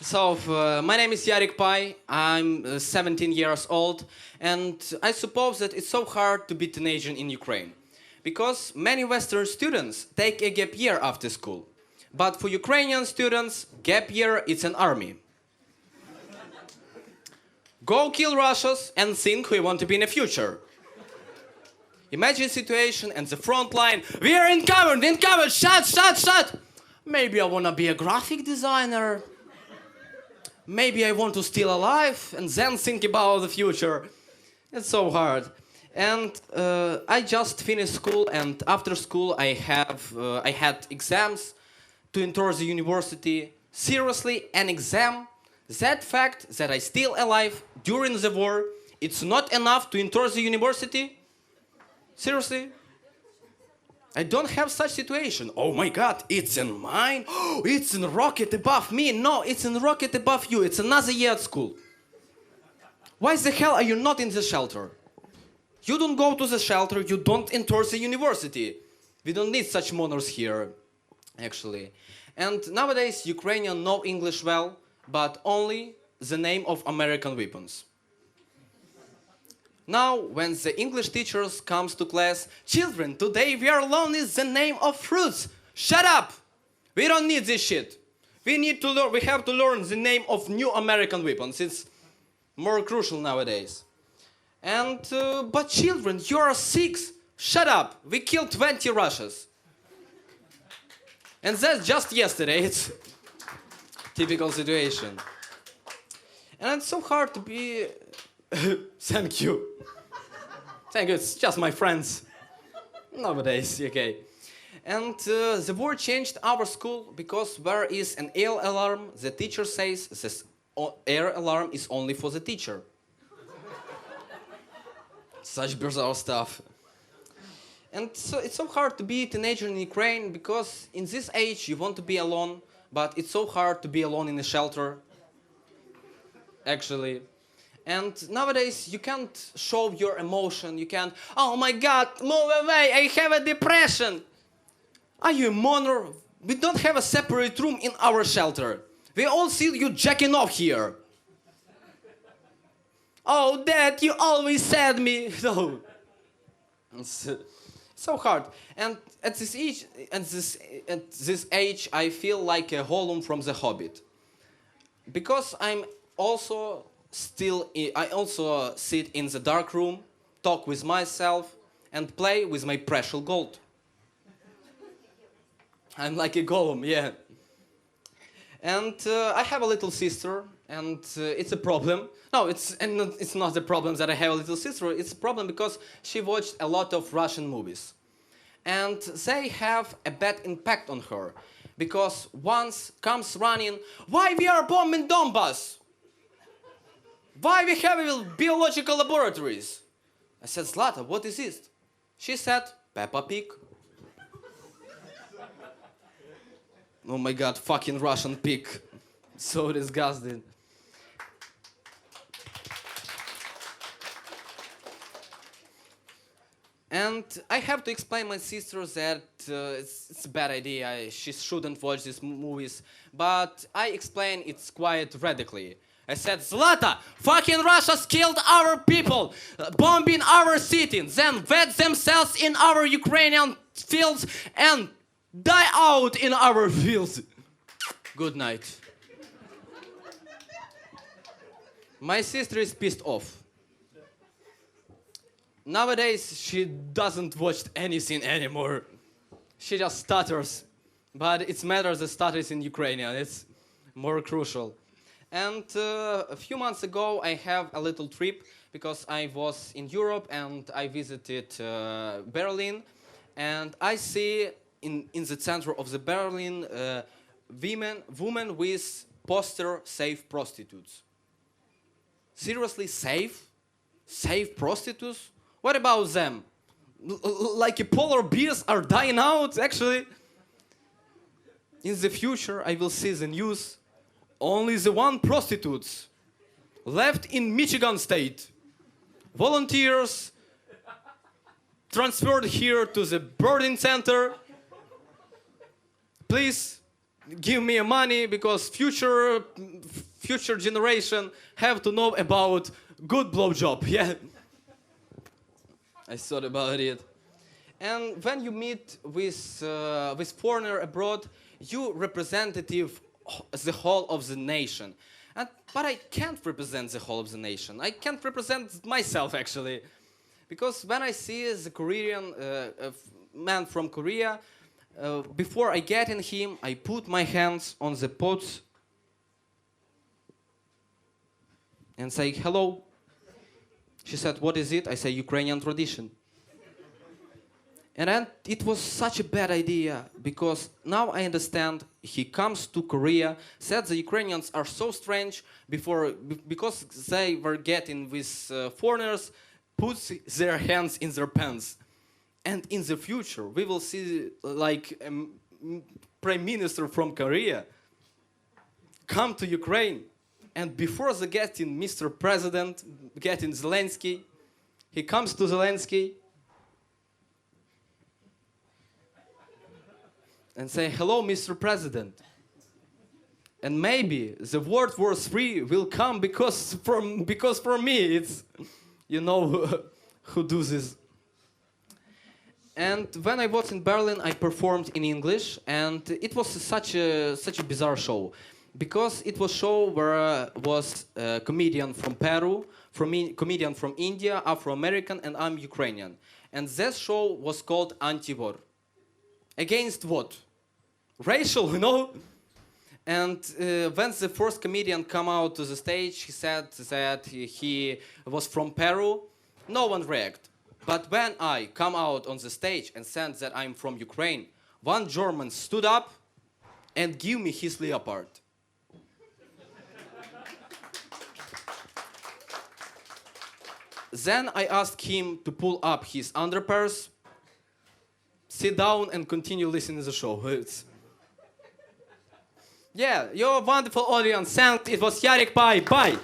My name is Yarik Pai. I'm 17 years old, and I suppose that it's so hard to be teenager in Ukraine, because many Western students take a gap year after school. But for Ukrainian students, gap year is an army. Go kill Russians and think who you want to be in the future. Imagine a situation and the front line. We are uncovered, shut. Maybe I want to be a graphic designer. Maybe I want to steal a life and then think about the future. It's so hard. And I just finished school, and after school I had exams to enter the university. Seriously, an exam. That fact that I still alive during the war, it's not enough to enter the university? Seriously? I don't have such situation. Oh my God, it's in mine? Oh, it's in rocket above me. No, it's in rocket above you. It's another year at school. Why the hell are you not in the shelter? You don't go to the shelter, you don't enter the university. We don't need such monors here, actually. And nowadays, Ukrainians know English well, but only the name of American weapons. Now, when the English teachers comes to class, children, today we are learning the name of fruits. Shut up! We don't need this shit. We have to learn the name of new American weapons. It's more crucial nowadays. And, but children, you are 6. Shut up! We killed 20 Russians. And that's just yesterday. It's typical situation. And it's so hard to be... Thank you. It's just my friends. Nowadays, okay. And the war changed our school because where is an air alarm, the teacher says this air alarm is only for the teacher. Such bizarre stuff. And so it's so hard to be a teenager in Ukraine because in this age you want to be alone, but it's so hard to be alone in a shelter. Actually. And nowadays you can't show your emotion, you can't, oh my God, move away, I have a depression. Are you a mourner? We don't have a separate room in our shelter. We all see you jacking off here. Oh, Dad, you always said me. No. It's so hard. And at this age, I feel like a Gollum from The Hobbit. Because I also sit in the dark room, talk with myself, and play with my precious gold. I'm like a Gollum, yeah. And I have a little sister, and it's a problem. No, it's not a problem that I have a little sister. It's a problem because she watched a lot of Russian movies. And they have a bad impact on her. Because once comes running, why we are bombing Donbass? Why we have biological laboratories? I said, Zlata, what is this? She said, Peppa Pig. Oh my God, fucking Russian pig. So disgusting. And I have to explain my sister that it's a bad idea. She shouldn't watch these movies. But I explain it's quite radically. I said, Zlata, fucking Russia's killed our people, bombing our city, then wet themselves in our Ukrainian fields and die out in our fields. Good night. My sister is pissed off. Nowadays, she doesn't watch anything anymore. She just stutters. But it matters that stutters in Ukrainian. It's more crucial. And a few months ago, I have a little trip because I was in Europe and I visited Berlin. And I see in the center of the Berlin women with poster "Save Prostitutes." Seriously, save? Save prostitutes? What about them? Like polar bears are dying out, actually. In the future, I will see the news. Only the 1 prostitutes left in Michigan state. Volunteers transferred here to the birthing center. Please give me money because future future generation have to know about good blowjob. Yeah. I thought about it. And when you meet with foreigner abroad, you representative the whole of the nation. But I can't represent the whole of the nation. I can't represent myself, actually. Because when I see the Korean man from Korea, before I get in him, I put my hands on the pots and say, hello. She said, what is it? I say, Ukrainian tradition. And then it was such a bad idea, because now I understand he comes to Korea, said the Ukrainians are so strange because they were getting with foreigners, puts their hands in their pants. And in the future, we will see like a prime minister from Korea come to Ukraine. And before the getting Mr. President, getting Zelensky, he comes to Zelensky and say, hello, Mr. President. And maybe the World War III will come because for me it's, you know, who do this. And when I was in Berlin, I performed in English, and it was such a bizarre show. Because it was a show where was a comedian from Peru, comedian from India, Afro-American, and I'm Ukrainian. And that show was called Anti-War. Against what? Racial, you know? And when the first comedian come out to the stage, he said that he was from Peru. No one reacted. But when I come out on the stage and said that I'm from Ukraine, one German stood up and gave me his leopard. Then I asked him to pull up his underpants, sit down, and continue listening to the show. Yeah, you're a wonderful audience. Thanks. It was Yarek. Bye. Bye.